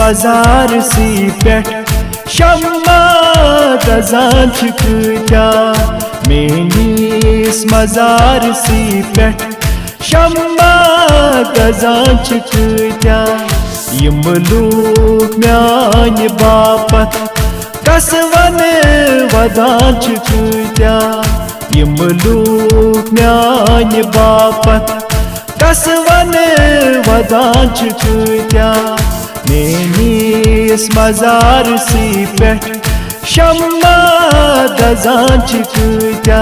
मजार सी पेट शम्मा दजान क्या मेनिस मजार सी पेट शम्मा दजान क्या यम लूक म्यान बापत कसवन वदान क्या यम लूक म्यान बापत कसवन वदान क्या मेनिस मजार सी पेट शम्मा दजान क्या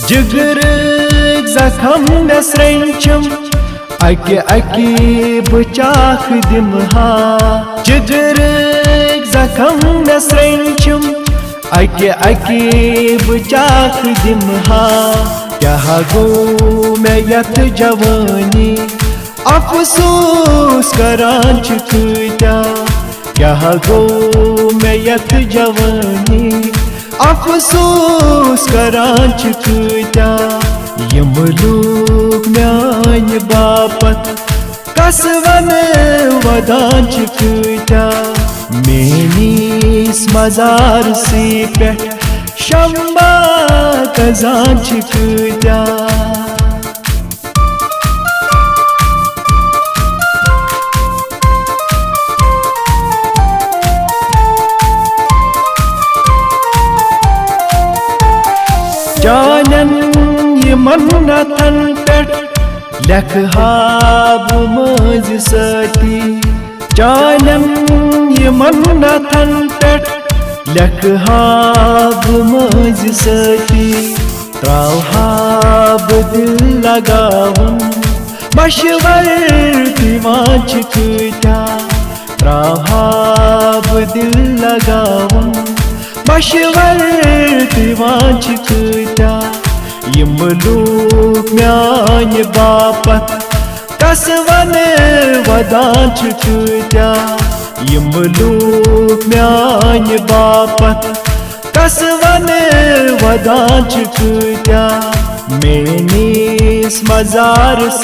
जिगर जखम नसरंचम अके अके बचाख दिमहा जिगर जखम नसरंचम अके अके बचाख दिमहा क्या गो मैं यत जवानी अफसोस करान क्या गो मैं यत जवानी अफसोस करान क्या यम लूक म्यान बापत कसवन वदान क्या मेनिस मजार सी पेट शम्मा दजान क्या जानन ये मन्नतन पेट लखहाब मज सती जानन ये मन्नतन पेट लखहाब मज सती त्रावहाब दिल लगावन मशवर दिवान क्या त्रावहाब दिल लगावन मशवर दिवान क्या यम लूक म्यान बापत कसवन वदान क्या यम लूक म्यान बापत कसवन वदान क्या मेनिस मजार